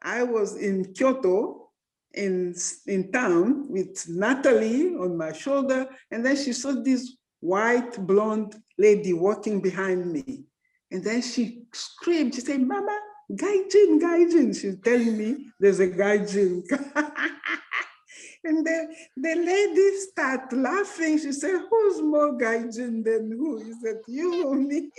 I was in Kyoto, in town with Natalie on my shoulder, and then she saw this white blonde lady walking behind me. And then she screamed, she said, Mama, gaijin, gaijin. She's telling me there's a gaijin. And the lady started laughing. She said, who's more gaijin than who? He said, you or me?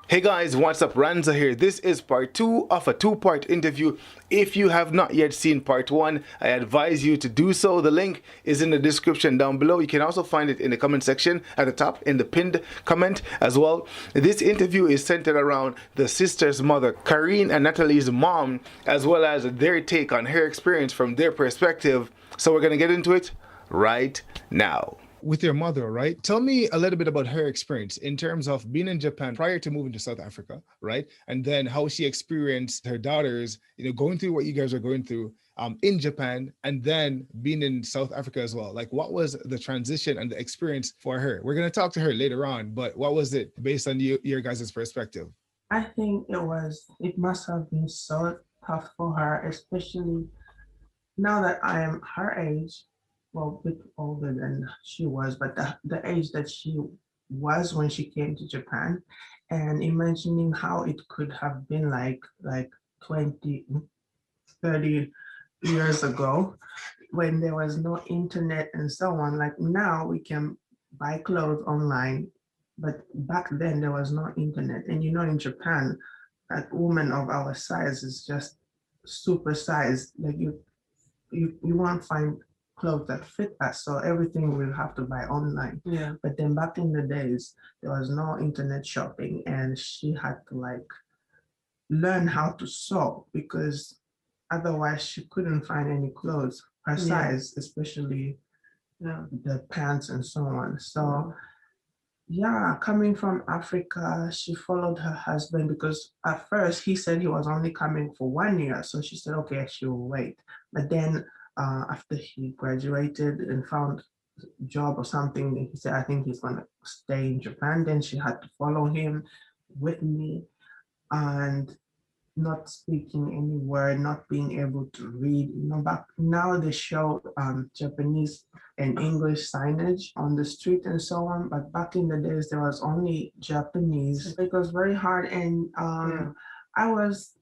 Hey guys, what's up? Ranza here. This is part 2 of a 2-part interview. If you have not yet seen part 1, I advise you to do so. The link is in the description down below. You can also find it in the comment section at the top in the pinned comment as well. This interview is centered around the sister's mother, Karine and Natalie's mom, as well as their take on her experience from their perspective. So we're going to get into it right now. With your mother, right? Tell me a little bit about her experience in terms of being in Japan prior to moving to South Africa, right? And then how she experienced her daughters, going through what you guys are going through in Japan, and then being in South Africa as well. Like, what was the transition and the experience for her? We're going to talk to her later on, but what was it based on your guys' perspective? I think it must have been so tough for her, especially now that I am her age. Well, a bit older than she was, but the age that she was when she came to Japan, and imagining how it could have been like 20, 30 years ago when there was no internet and so on. Like now we can buy clothes online, but back then there was no internet. And in Japan, a woman of our size is just super sized. Like you won't find clothes that fit us, so everything we'll have to buy online. Yeah. But then back in the days, there was no internet shopping, and she had to learn how to sew because otherwise she couldn't find any clothes her size, especially the pants and so on. So yeah, coming from Africa, she followed her husband because at first he said he was only coming for 1 year. So she said, okay, she will wait. But then after he graduated and found a job or something, he said, I think he's going to stay in Japan. Then she had to follow him with me and not speaking any word, not being able to read. Back now they show Japanese and English signage on the street and so on, but back in the days there was only Japanese. It was very hard, and I was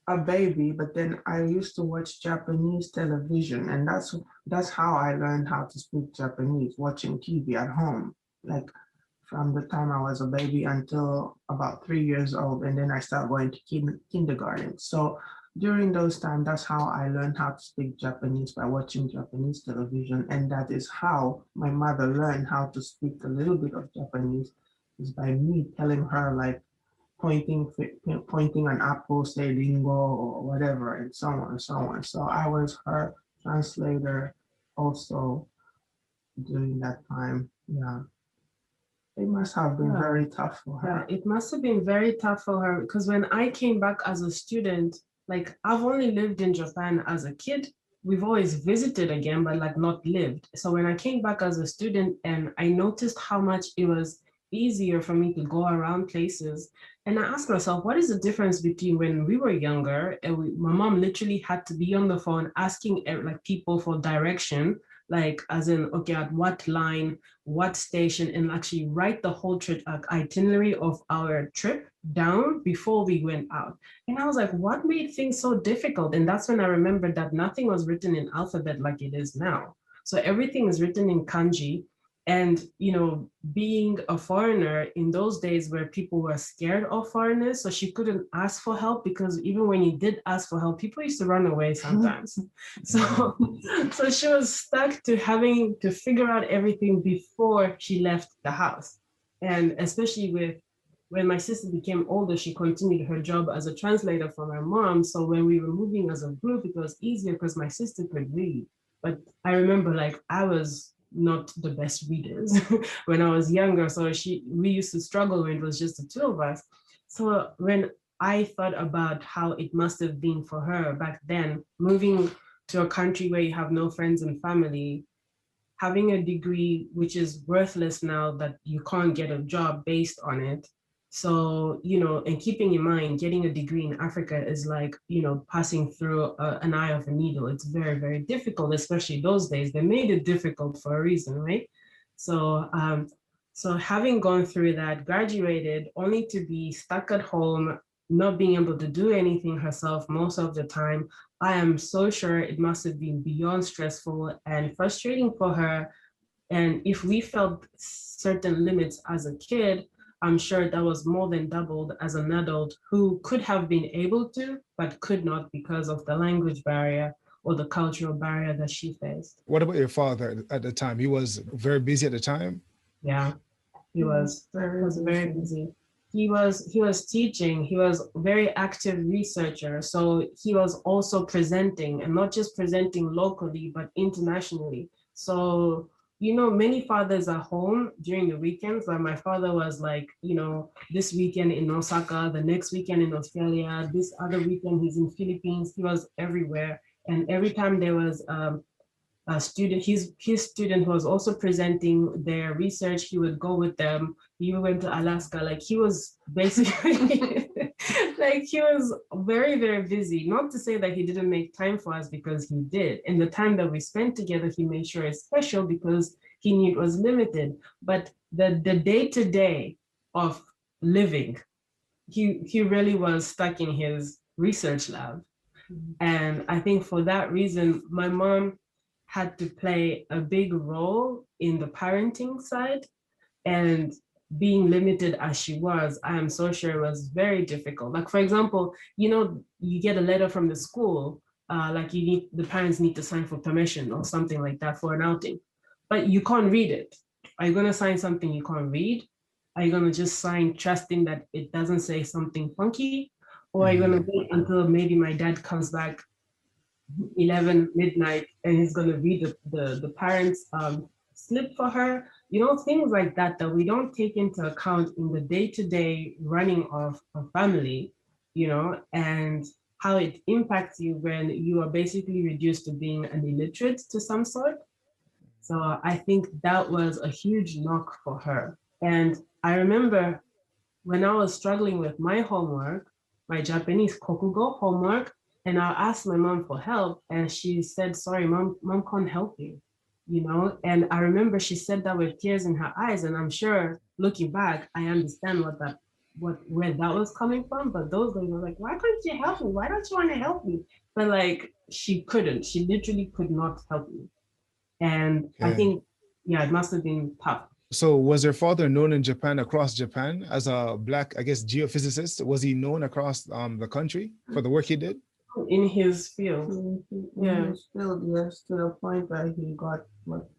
a baby, but then I used to watch Japanese television, and that's how I learned how to speak Japanese, watching TV at home, like from the time I was a baby until about 3 years old, and then I started going to kindergarten. So during those times, that's how I learned how to speak Japanese, by watching Japanese television, and that is how my mother learned how to speak a little bit of Japanese, is by me telling her, pointing an apple, say lingo or whatever, and so on and so on. So I was her translator also during that time. Yeah. It must have been very tough for her. Yeah, it must have been very tough for her because when I came back as a student, I've only lived in Japan as a kid. We've always visited again, but not lived. So when I came back as a student, and I noticed how much it was easier for me to go around places. And I asked myself, what is the difference between when we were younger and my mom literally had to be on the phone asking people for direction, as in, okay, at what line, what station, and actually write the whole trip itinerary of our trip down before we went out. And I was like, what made things so difficult? And that's when I remembered that nothing was written in alphabet like it is now. So everything is written in kanji. And, being a foreigner in those days where people were scared of foreigners, so she couldn't ask for help because even when you did ask for help, people used to run away sometimes. So she was stuck to having to figure out everything before she left the house. And especially when my sister became older, she continued her job as a translator for my mom. So when we were moving as a group, it was easier because my sister could read. But I remember I was not the best readers when I was younger. So we used to struggle when it was just the two of us. So when I thought about how it must have been for her back then, moving to a country where you have no friends and family, having a degree which is worthless now that you can't get a job based on it. So, and keeping in mind, getting a degree in Africa is like, passing through an eye of a needle. It's very, very difficult, especially those days. They made it difficult for a reason, right? So, so having gone through that, graduated, only to be stuck at home, not being able to do anything herself most of the time, I am so sure it must have been beyond stressful and frustrating for her. And if we felt certain limits as a kid, I'm sure that was more than doubled as an adult who could have been able to, but could not because of the language barrier or the cultural barrier that she faced. What about your father at the time? He was very busy at the time? Yeah, he was very busy. He was teaching, he was a very active researcher. So he was also presenting, and not just presenting locally, but internationally. So, many fathers are home during the weekends, but my father was like, this weekend in Osaka, the next weekend in Australia, this other weekend he's in Philippines. He was everywhere. And every time there was a student, his student who was also presenting their research, he would go with them. He went to Alaska. Like, he was basically like, he was very, very busy. Not to say that he didn't make time for us, because he did. And the time that we spent together, he made sure it's special because he knew it was limited. But the day-to-day of living, he really was stuck in his research lab. And I think for that reason, my mom had to play a big role in the parenting side, and being limited as she was, I am so sure it was very difficult. Like, for example, you get a letter from the school, like the parents need to sign for permission or something like that for an outing, but you can't read it. Are you going to sign something you can't read? Are you going to just sign trusting that it doesn't say something funky? Or are you going to wait until maybe my dad comes back 11 midnight and he's going to read the parents' slip for her? Things like that we don't take into account in the day-to-day running of a family, and how it impacts you when you are basically reduced to being an illiterate to some sort. So I think that was a huge knock for her. And I remember when I was struggling with my homework, my Japanese kokugo homework, and I asked my mom for help, and she said, sorry, mom can't help you, And I remember she said that with tears in her eyes, and I'm sure looking back, I understand where that was coming from. But those days were like, why can't you help me? Why don't you want to help me? But like, she literally could not help me. And I think, it must have been tough. So was your father known in Japan, across Japan, as a Black, I guess, geophysicist? Was he known across the country for the work he did? In his field. In his field, yes, to the point where he got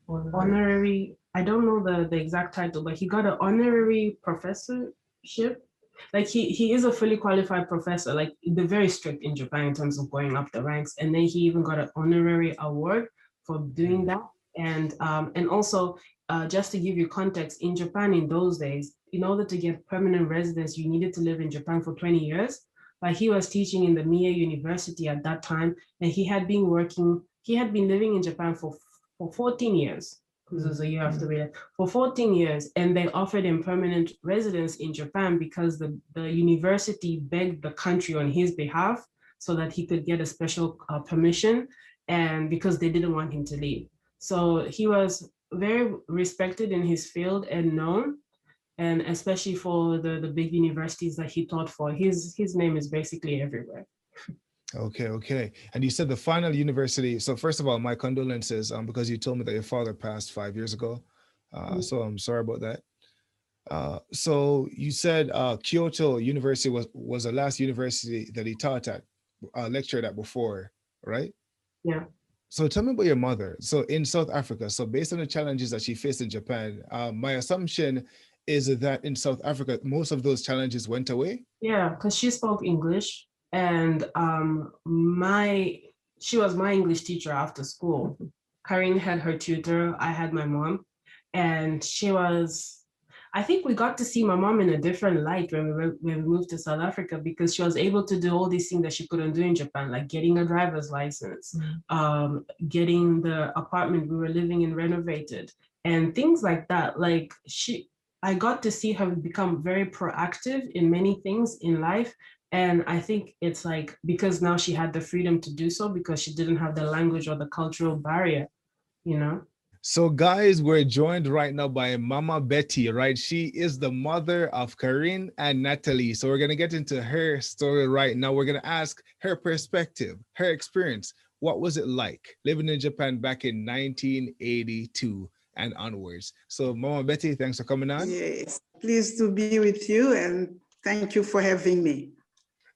honorary, I don't know the exact title, but he got an honorary professorship. Like, he is a fully qualified professor. Like, they're very strict in Japan in terms of going up the ranks. And then he even got an honorary award for doing that. And also, just to give you context, in Japan in those days, in order to get permanent residence, you needed to live in Japan for 20 years. But he was teaching in the Mie University at that time, and he had been living in Japan for 14 years, because it was a year after we left, for 14 years, and they offered him permanent residence in Japan because the university begged the country on his behalf so that he could get a special permission, and because they didn't want him to leave. So he was very respected in his field and known, and especially for the big universities that he taught for. His name is basically everywhere. Okay. And you said the final university. So first of all, my condolences, because you told me that your father passed 5 years ago. So I'm sorry about that. So you said Kyoto University was the last university that he taught at, lectured at before, right? Yeah. So tell me about your mother. So in South Africa, so based on the challenges that she faced in Japan, my assumption is that in South Africa, most of those challenges went away? Yeah, because she spoke English, and she was my English teacher after school. Karine had her tutor, I had my mom, and I think we got to see my mom in a different light when we moved to South Africa, because she was able to do all these things that she couldn't do in Japan, like getting a driver's license, getting the apartment we were living in renovated, and things like that. Like I got to see her become very proactive in many things in life. And I think it's like, because now she had the freedom to do so because she didn't have the language or the cultural barrier, you know? So guys, we're joined right now by Mama Betty, right? She is the mother of Corinne and Natalie. So we're going to get into her story right now. We're going to ask her perspective, her experience. What was it like living in Japan back in 1982 and onwards? So Mama Betty, thanks for coming on. Yes, pleased to be with you, and thank you for having me.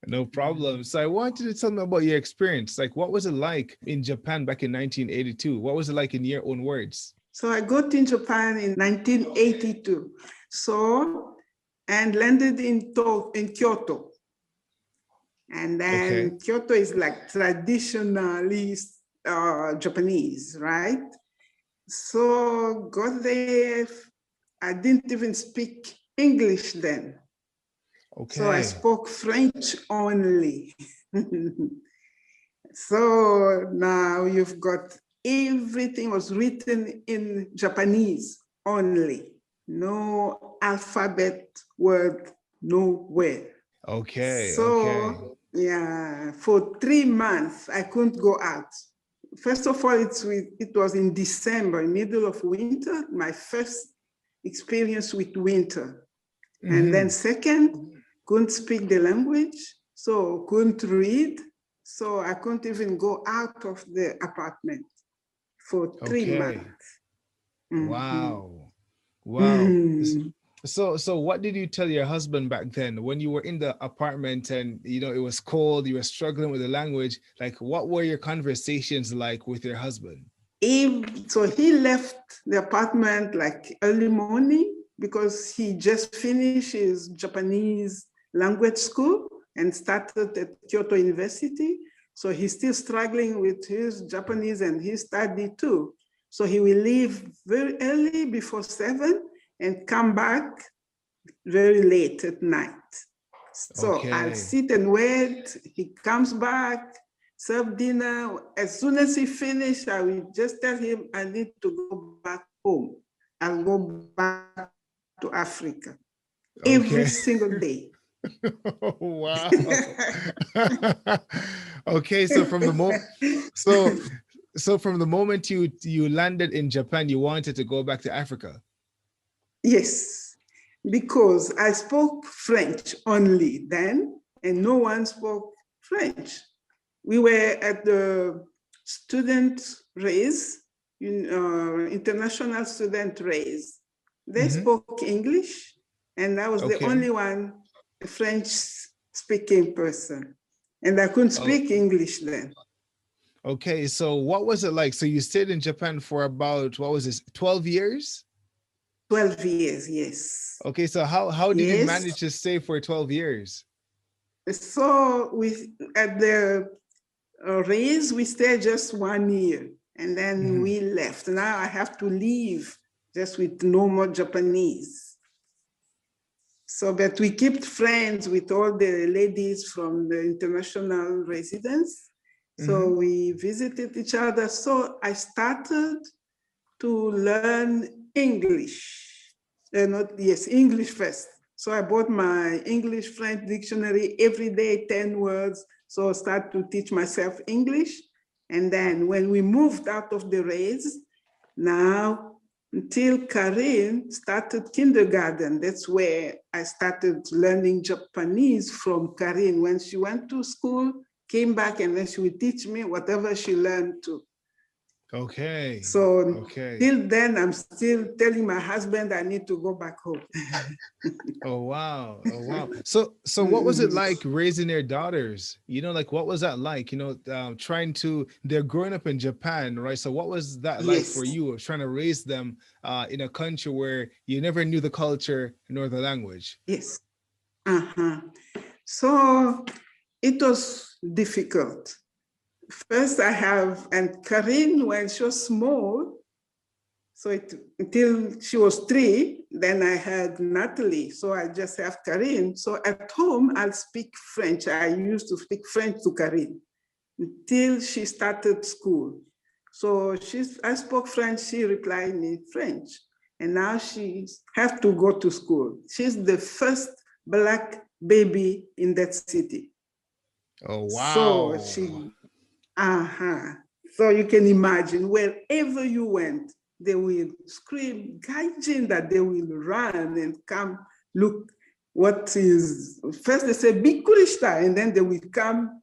No problem. So I want you to tell me about your experience. Like, what was it like in Japan back in 1982? What was it like in your own words? So I got in Japan in 1982. So, and landed in Kyoto. And then Kyoto is like traditionally Japanese, right? So got there, I didn't even speak English then. Okay. So I spoke French only. So now you've got everything was written in Japanese only. No alphabet word, nowhere. Okay. So yeah, for 3 months I couldn't go out. First of all, it was in December, middle of winter, my first experience with winter. And then second, couldn't speak the language, so couldn't read. So I couldn't even go out of the apartment for 3 months. Wow. Wow. So what did you tell your husband back then when you were in the apartment and, you know, it was cold, you were struggling with the language? Like, what were your conversations like with your husband? So he left the apartment like early morning because he just finished his Japanese language school and started at Kyoto University. So he's still struggling with his Japanese and his study too. So he will leave very early before 7 and come back very late at night. So I'll sit and wait. He comes back, serve dinner. As soon as he finishes, I will just tell him I need to go back home. I'll go back to Africa every single day. Wow. Okay, so from the moment, so from the moment you landed in Japan, you wanted to go back to Africa. Yes, because I spoke French only then, and no one spoke French. We were at the student race, international student race. They spoke English, and I was the only one, a French-speaking person, and I couldn't speak English then. Okay, so what was it like? So you stayed in Japan for about, what was this, 12 years? 12 years, yes. Okay, so how did you manage to stay for 12 years? So at the race, we stayed just 1 year, and then we left. Now I have to leave just with no more Japanese. So, but we kept friends with all the ladies from the international residence. So we visited each other. So I started to learn English. English first. So I bought my English-French dictionary every day, 10 words. So I started to teach myself English. And then when we moved out of the race, now until Corinne started kindergarten, that's where I started learning Japanese from Corinne. When she went to school, came back, and then she would teach me whatever she learned too. Okay. So till then, I'm still telling my husband I need to go back home. Oh, wow. Oh, wow. So what was it like raising their daughters? You know, like, what was that like? You know, they're growing up in Japan, right? So what was that like for you, trying to raise them in a country where you never knew the culture nor the language? Yes. So it was difficult. First and Corinne, when she was small, So until she was 3, then I had Natalie. So I just have Karine. So at home, I'll speak French. I used to speak French to Karine until she started school. So I spoke French, she replied me French. And now she has to go to school. She's the first Black baby in that city. Oh, wow. So so you can imagine, wherever you went, they will scream, Gaijin, that they will run and come look what is, first they say Bikurishta, and then they will come,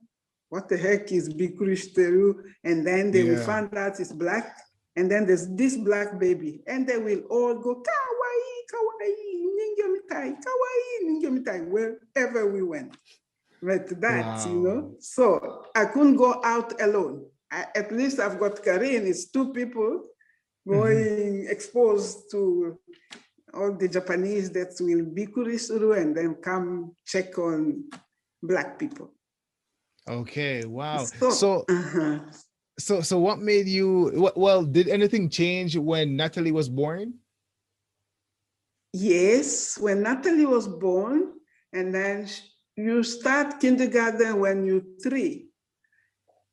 what the heck is Bikurishtaru? And then they will find out it's Black, and then there's this Black baby, and they will all go, kawaii, kawaii, ninja mitai, wherever we went. But that, so I couldn't go out alone. At least I've got Karine, it's 2 people going exposed to all the Japanese that will be Kurisuru and then come check on Black people. Okay, wow. So what made you, well, did anything change when Natalie was born? Yes, when Natalie was born, and then you start kindergarten when you're 3.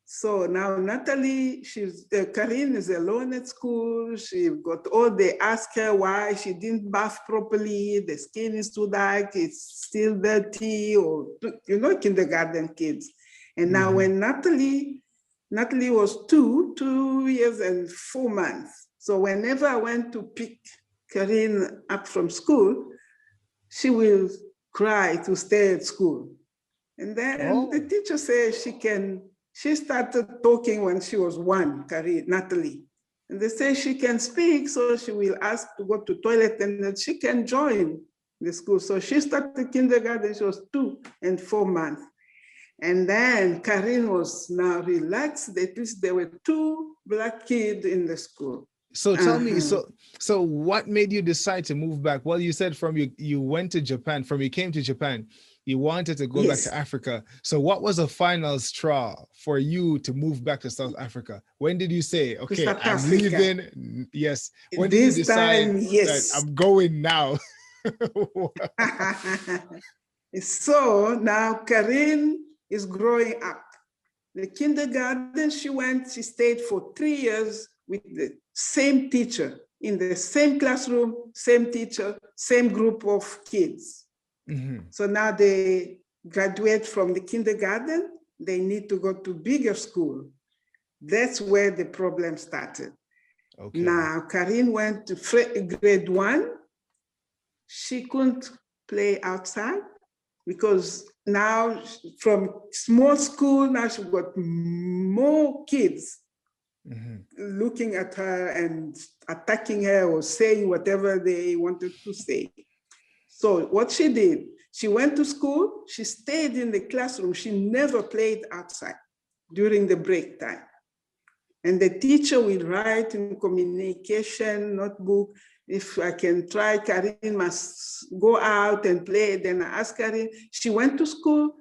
So now Natalie, Karine is alone at school. She got they ask her why she didn't bath properly. The skin is too dark, it's still dirty, or, kindergarten kids. And now when Natalie was 2 years and 4 months. So whenever I went to pick Karine up from school, she will cry to stay at school. And then the teacher says she started talking when she was 1, Natalie. And they say she can speak, so she will ask to go to toilet and that she can join the school. So she started kindergarten, she was 2 and 4 months. And then Karine was now relaxed, at least there were 2 Black kids in the school. So tell me, so what made you decide to move back? Well, you said you went to Japan, you came to Japan, you wanted to go back to Africa. So what was the final straw for you to move back to South Africa? When did you say, okay, I'm leaving? Yes. When did you decide that I'm going now? So now Karine is growing up. The kindergarten she stayed for 3 years with the same teacher, in the same classroom, same teacher, same group of kids. So now they graduate from the kindergarten, they need to go to bigger school. That's where the problem started. Okay. Now, Karine went to grade 1. She couldn't play outside because now from small school, now she got more kids looking at her and attacking her or saying whatever they wanted to say. So what she did, she went to school, she stayed in the classroom, she never played outside during the break time. And the teacher will write in communication notebook, if I can try, Karine must go out and play. Then I asked Karine, she went to school,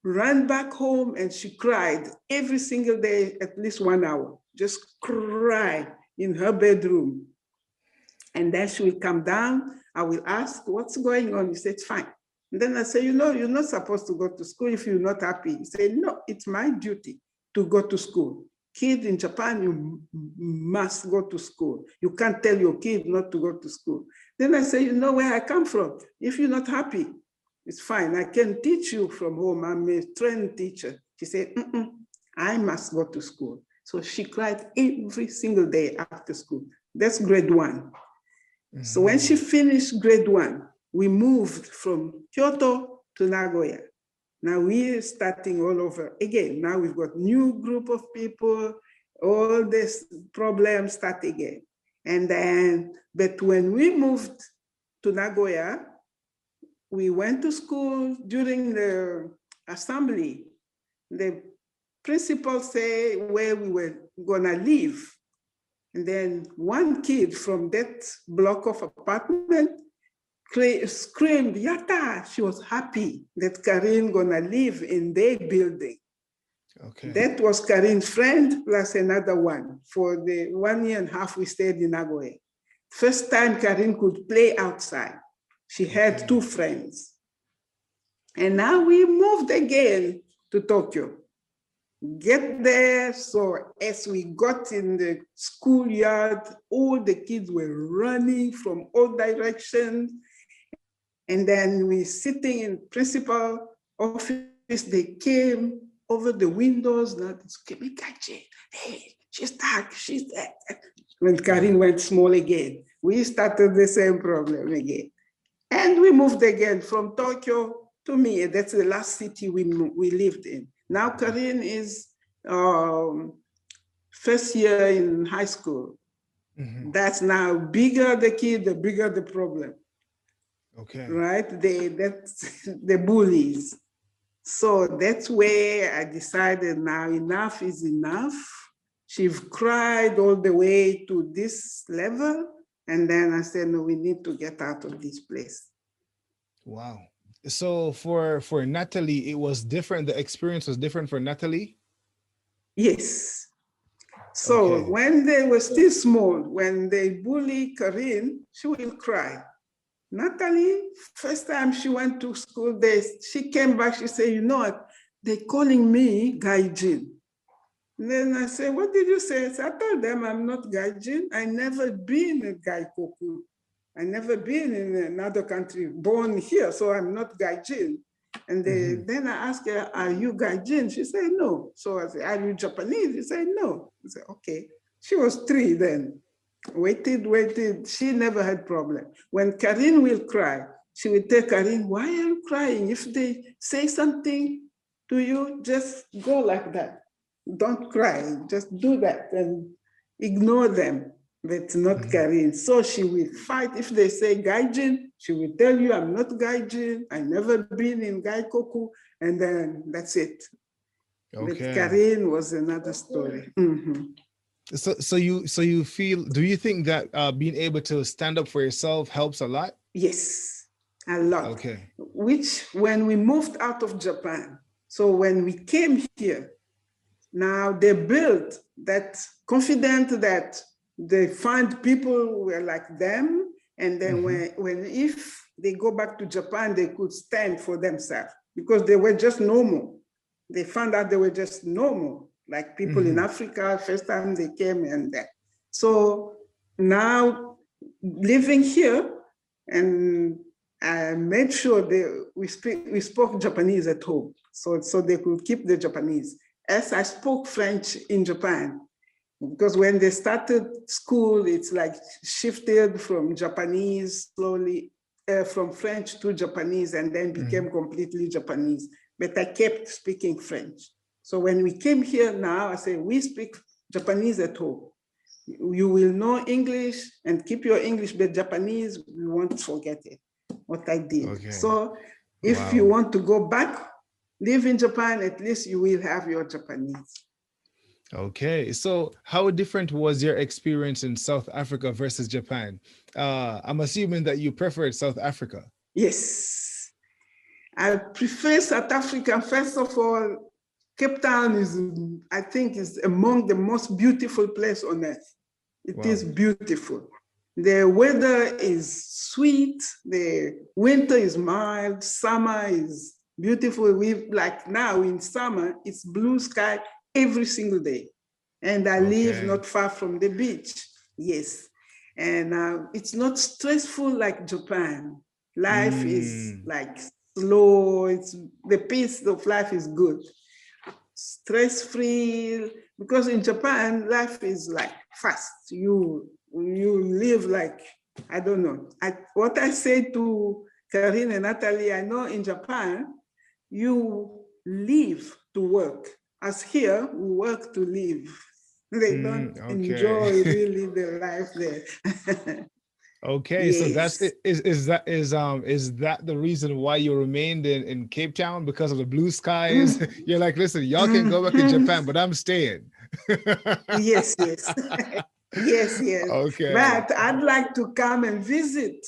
ran back home, and she cried every single day, at least 1 hour, just cry in her bedroom. And then she will come down, I will ask, what's going on? He said, it's fine. And then I say, you're not supposed to go to school if you're not happy. He said, no, it's my duty to go to school. Kid in Japan, you must go to school. You can't tell your kid not to go to school. Then I say, you know where I come from. If you're not happy, it's fine. I can teach you from home. I'm a trained teacher. She said, I must go to school. So she cried every single day after school. That's grade 1. So when she finished grade 1, we moved from Kyoto to Nagoya. Now we're starting all over again. Now we've got new group of people, all this problems start again. And then, but when we moved to Nagoya, we went to school during the assembly. The principal said where we were gonna live. And then one kid from that block of apartment screamed, Yata! She was happy that Karine gonna live in their building. Okay. That was Karine's friend plus another one. For the 1.5 years we stayed in Nagoya. first time Karin could play outside. She had two friends. And now we moved again to Tokyo. Get there, so as we got in the schoolyard, all the kids were running from all directions. And then we sitting in principal office, they came over the windows, now it's hey, she's stuck, she's there. When Karin went small again, we started the same problem again. And we moved again from Tokyo to me. That's the last city we lived in. Now Karin is first year in high school. That's now bigger the kid, the bigger the problem. Okay. Right? That's the bullies. So that's where I decided now enough is enough. She cried all the way to this level. And then I said, no, we need to get out of this place. Wow. So for Natalie, it was different. The experience was different for Natalie? Yes. So when they were still small, when they bully Karin, she will cry. Natalie, first time she went to school, she came back, she said, you know what, they're calling me Gaijin. And then I said, what did you say? I told them I'm not Gaijin. I never been a Gaikoku. I never been in another country, born here, so I'm not Gaijin. And then I asked her, are you Gaijin? She said, no. So I said, are you Japanese? She said, no. I said, okay. She was 3 then. Waited. She never had problem. When Karin will cry, she will tell Karin, why are you crying? If they say something to you, just go like that. Don't cry, just do that and ignore them. But not Karin. So she will fight. If they say Gaijin, she will tell you, I'm not Gaijin. I never been in Gaikoku. And then that's it. But Karin was another story. So you feel, do you think that being able to stand up for yourself helps a lot? Yes, a lot. Okay. Which when we moved out of Japan, so when we came here, now they built that confident that they find people who were like them. And then when if they go back to Japan, they could stand for themselves because they were just normal. They found out they were just normal, like people in Africa, first time they came and that. So now living here, and I made sure we spoke Japanese at home, so they could keep the Japanese. As I spoke French in Japan, because when they started school, it's like shifted from Japanese slowly, from French to Japanese, and then became completely Japanese. But I kept speaking French. So when we came here now, I say, we speak Japanese at home. You will know English and keep your English, but Japanese, we won't forget it, what I did. Okay. So if you want to go back, live in Japan, at least you will have your Japanese. Okay, so how different was your experience in South Africa versus Japan? I'm assuming that you preferred South Africa. Yes, I prefer South Africa. First of all, Cape Town is, I think, is among the most beautiful places on earth. It is beautiful. The weather is sweet. The winter is mild. Summer is beautiful. We like now in summer, it's blue sky every single day. And I live not far from the beach. Yes. And it's not stressful like Japan. Life is like slow. The pace of life is good. Stress-free, because in Japan, life is like fast. You live like, I don't know. What I say to Karin and Natalie, I know in Japan, you live to work. As here, we work to live. They don't enjoy really the life there. Okay, so that's it. Is that the reason why you remained in Cape Town, because of the blue skies? You're like, listen, y'all can go back to Japan, but I'm staying. Yes. Yes. Okay. But I'd like to come and visit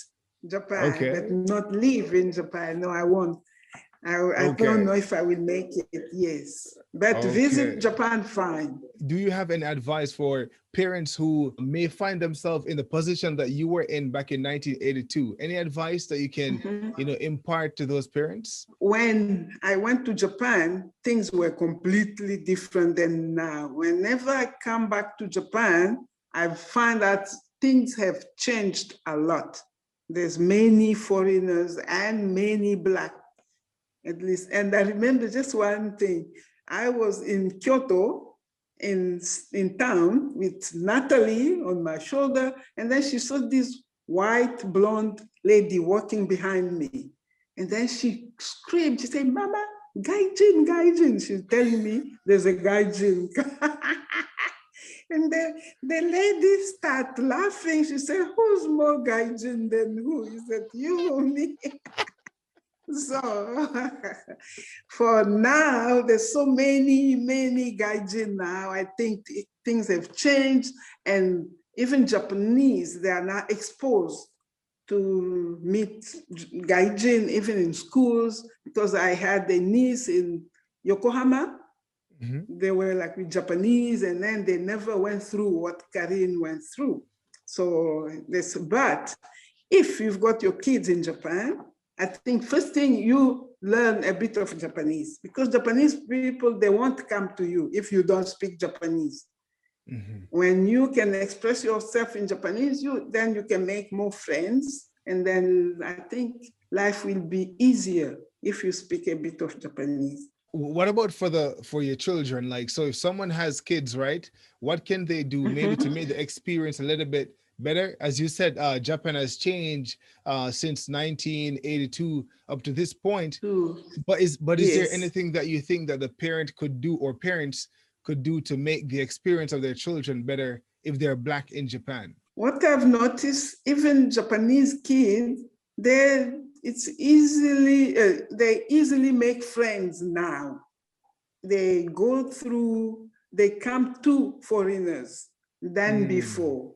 Japan, but not live in Japan. No, I won't. I don't know if I will make it, yes. But visit Japan, fine. Do you have any advice for parents who may find themselves in the position that you were in back in 1982? Any advice that you can, impart to those parents? When I went to Japan, things were completely different than now. Whenever I come back to Japan, I find that things have changed a lot. There's many foreigners and many Black, at least. And I remember just one thing. I was in Kyoto, in town, with Natalie on my shoulder, and then she saw this white blonde lady walking behind me. And then she screamed, she said, "Mama, gaijin, gaijin." She's telling me there's a gaijin. And the lady started laughing. She said, "Who's more gaijin than who?" He said, "You or me." So for now, there's so many gaijin now. I think things have changed, and even Japanese, they are now exposed to meet gaijin even in schools, because I had a niece in Yokohama. They were like with Japanese, and then they never went through what Karine went through. So this, but if you've got your kids in Japan, I think first thing you learn a bit of Japanese, because Japanese people, they won't come to you if you don't speak Japanese. When you can express yourself in Japanese, then you can make more friends. And then I think life will be easier if you speak a bit of Japanese. What about for your children? Like, so if someone has kids, right, what can they do maybe to make the experience a little bit better? As you said, Japan has changed since 1982 up to this point. But is there anything that you think that the parent could do, or parents could do, to make the experience of their children better if they're Black in Japan? What I've noticed, even Japanese kids, they easily make friends now. They come to foreigners than before.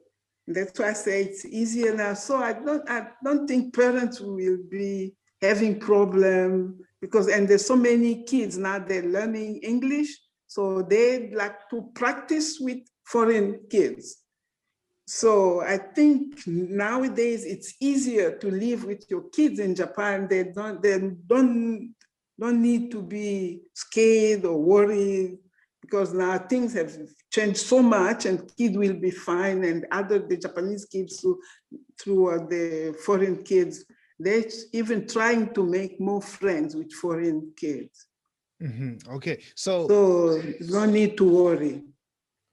That's why I say it's easier now. So I don't think parents will be having problem, and there's so many kids now, they're learning English, so they like to practice with foreign kids. So I think nowadays it's easier to live with your kids in Japan. They don't need to be scared or worried, because now things have changed so much, and kids will be fine. And the Japanese kids through the foreign kids, they're even trying to make more friends with foreign kids. Okay, so no need to worry.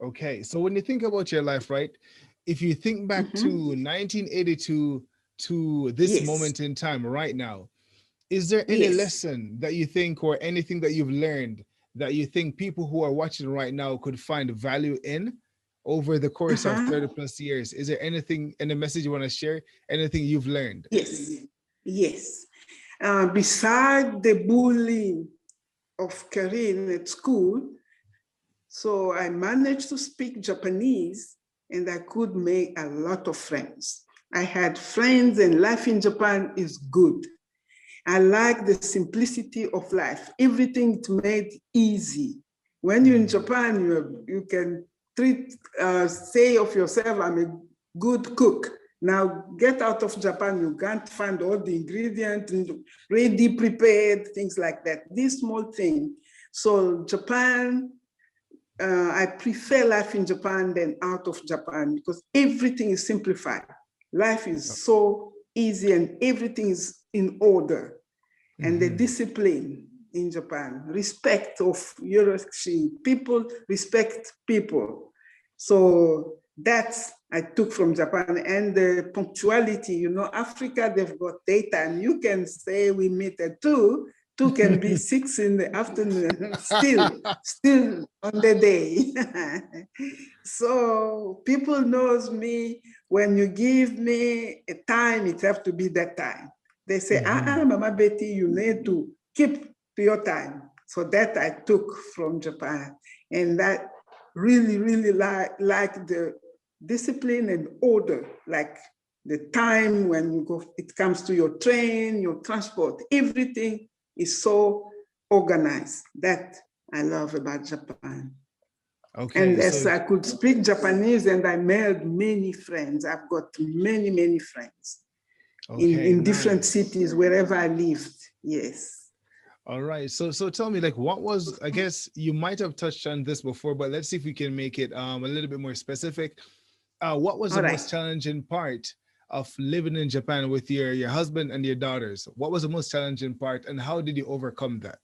Okay, so when you think about your life, right? If you think back to 1982 to this moment in time right now, is there any lesson that you think, or anything that you've learned that you think people who are watching right now could find value in over the course of 30 plus years? Is there anything, any message you want to share, anything you've learned? Yes. Beside the bullying of Karine at school, so I managed to speak Japanese, and I could make a lot of friends. I had friends, and life in Japan is good. I like the simplicity of life. Everything is made easy. When you're in Japan, you can say of yourself, "I'm a good cook." Now get out of Japan, you can't find all the ingredients ready, prepared, things like that. This small thing. So Japan, I prefer life in Japan than out of Japan, because everything is simplified. Life is so easy, and everything is in order. And the discipline in Japan, respect of hierarchy, people respect people. So that's I took from Japan. And the punctuality, Africa, they've got daytime. You can say we meet at 2 can be 6 in the afternoon, still on the day. So people knows me. When you give me a time, it have to be that time. They say, Mama Betty, you need to keep to your time. So that I took from Japan. And that really like the discipline and order, like the time when you go, it comes to your train, your transport, everything is so organized. That I love about Japan. Okay. And as I could speak Japanese, and I made many friends. I've got many, many friends in different cities, wherever I lived. Yes. All right. So tell me, like, what was, I guess you might have touched on this before, but let's see if we can make it a little bit more specific. What was the most challenging part of living in Japan with your husband and your daughters? What was the most challenging part, and how did you overcome that?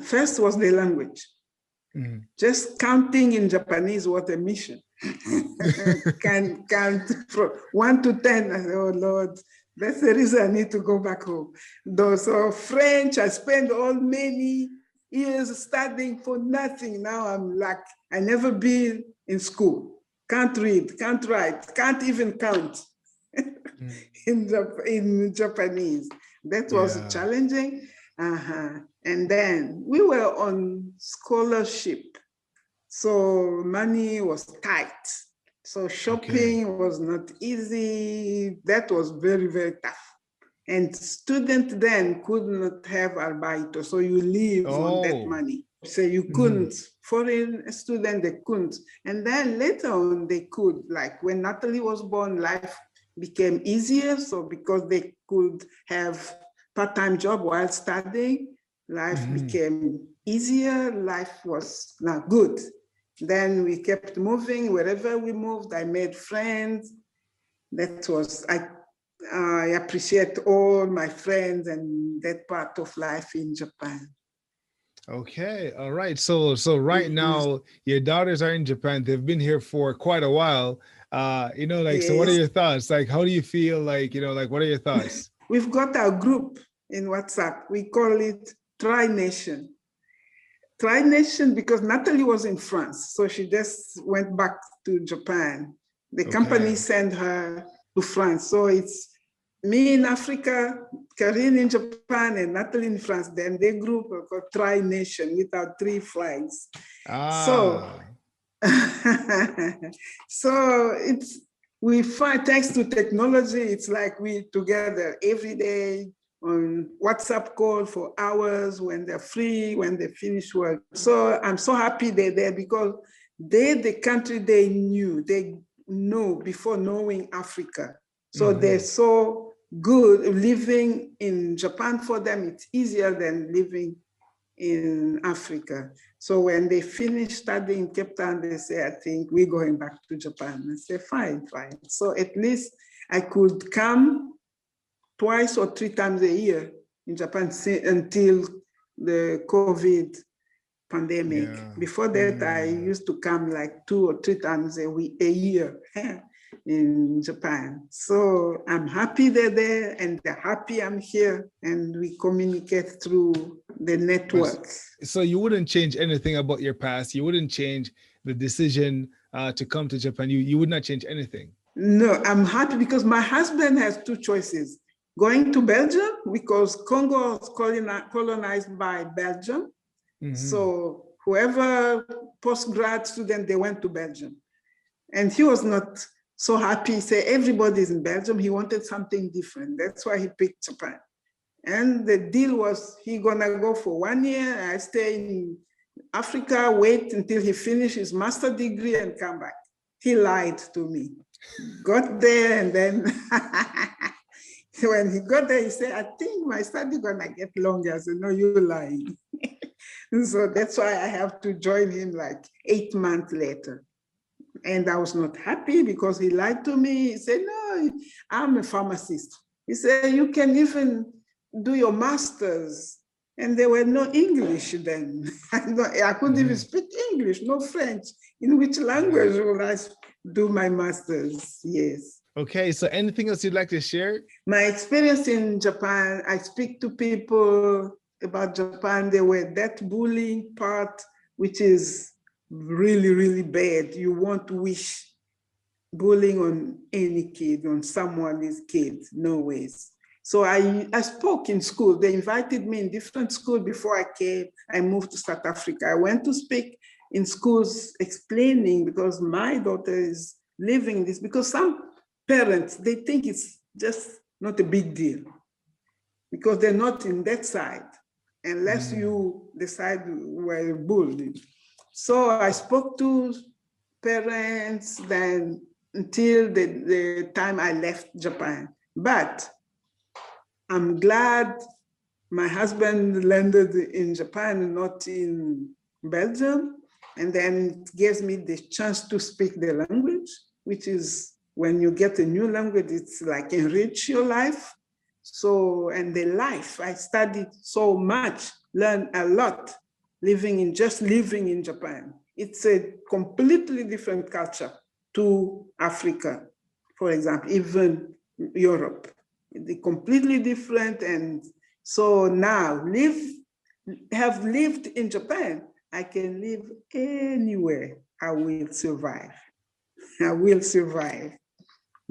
First was the language. Just counting in Japanese was a mission. Can count from 1 to 10. I said, oh Lord, that's the reason I need to go back home. So French, I spent all many years studying for nothing. Now I'm like, I never been in school. Can't read, can't write, can't even count in Japanese. That was challenging. And then we were on scholarship. So money was tight. So shopping was not easy. That was very, very tough. And students then could not have arbeit, so you live on that money. So you couldn't, foreign students, they couldn't. And then later on they could, like when Natalie was born, life became easier. So because they could have part-time job while studying, life became easier, life was now good. Then we kept moving. Wherever we moved, I made friends. That was, I appreciate all my friends and that part of life in Japan. Okay, all right. So right now, your daughters are in Japan. They've been here for quite a while. So what are your thoughts? Like, how do you feel? Like, what are your thoughts? We've got our group in WhatsApp. We call it Tri-Nation. Tri-Nation because Natalie was in France, so she just went back to Japan. The company sent her to France, so it's me in Africa, Karine in Japan, and Natalie in France. Then the group are called Tri-Nation with our 3 flags. So we find, thanks to technology, it's like we together every day on WhatsApp call for hours when they're free, when they finish work. So I'm so happy they're there because the country they know before knowing Africa. So they're so good living in Japan. For them, it's easier than living in Africa. So when they finish studying in Cape Town, they say, I think we're going back to Japan. I say, fine. So at least I could come 2 or 3 times a year in Japan until the COVID pandemic. Before that, I used to come like 2 or 3 times a year in Japan. So I'm happy they're there and they're happy I'm here, and we communicate through the network. So you wouldn't change anything about your past? You wouldn't change the decision to come to Japan? You would not change anything? No, I'm happy because my husband has 2 choices. Going to Belgium, because Congo was colonized by Belgium. So whoever postgrad student, they went to Belgium. And he was not so happy. He said, everybody's in Belgium. He wanted something different. That's why he picked Japan. And the deal was he gonna go for 1 year. I stay in Africa, wait until he finished his master's degree and come back. He lied to me. Got there and then when he got there, he said, I think my study gonna get longer. I said, no, you're lying. So that's why I have to join him like 8 months later. And I was not happy because he lied to me. He said, no, I'm a pharmacist. He said, you can even do your master's. And there were no English then. I couldn't even speak English, no French. In which language will I do my master's? Yes. Okay, so anything else you'd like to share? My experience in Japan, I speak to people about Japan. There were that bullying part, which is really, really bad. You won't wish bullying on any kid, on someone's kid, no ways. So I spoke in school. They invited me in different schools before I came. I moved to South Africa. I went to speak in schools explaining, because my daughter is living this, because some parents, they think it's just not a big deal. because they're not in that side unless you decide where you're born. So I spoke to parents then until the time I left Japan. But I'm glad my husband landed in Japan, not in Belgium. And then it gives me the chance to speak the language, which is when you get a new language, it's like enrich your life. So, and the life, I studied so much, learned a lot, living in Japan. It's a completely different culture to Africa, for example, even Europe. They're completely different. And so now have lived in Japan, I can live anywhere. I will survive. I will survive.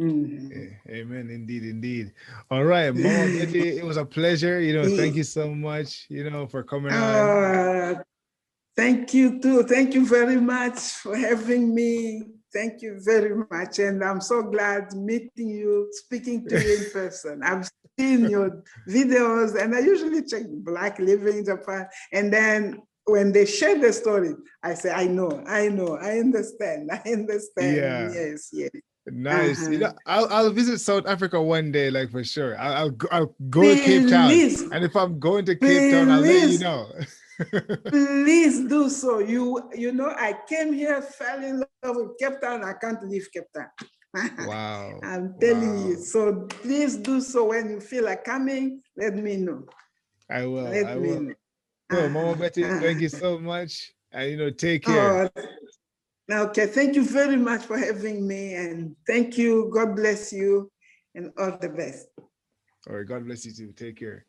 Amen. Indeed, indeed. All right, Mama Betty, it was a pleasure. Thank you so much, for coming on. Thank you too. Thank you very much for having me. Thank you very much. And I'm so glad meeting you, speaking to you in person. I've seen your videos and I usually check Black living in Japan. And then when they share the story, I say, I know, I understand. Yeah. Yes. Nice. I'll visit South Africa one day, like for sure. I'll go to Cape Please. Town. And if I'm going to Cape Town, I'll let you know. Please do so. You know, I came here, fell in love with Cape Town. I can't leave Cape Town. Wow. I'm telling you. So please do so when you feel like coming. Let me know. I will. Let me know. Well, Mama Betty, thank you so much. And take care. Okay, thank you very much for having me, and thank you. God bless you, and all the best. All right, God bless you too. Take care.